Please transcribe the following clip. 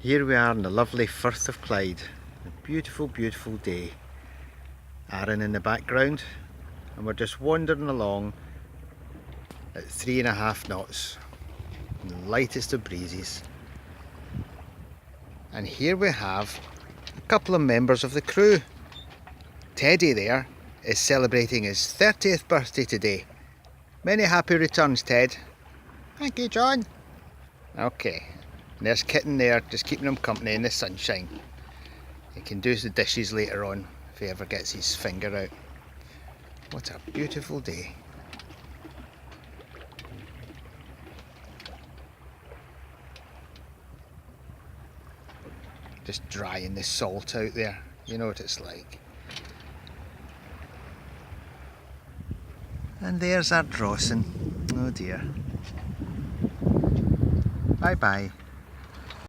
Here we are on the lovely Firth of Clyde. A beautiful, beautiful day. ARRAN in the background, and we're just wandering along at 3.5 knots in the lightest of breezes. And here we have a couple of members of the crew. Teddy there is celebrating his 30th birthday today. Many happy returns, Ted. Thank you, John. Okay. And there's Kitten there, just keeping him company in the sunshine. He can do the dishes later on if he ever gets his finger out. What a beautiful day. Just drying the salt out there. You know what it's like. And there's our Drawson. Oh dear. Bye bye.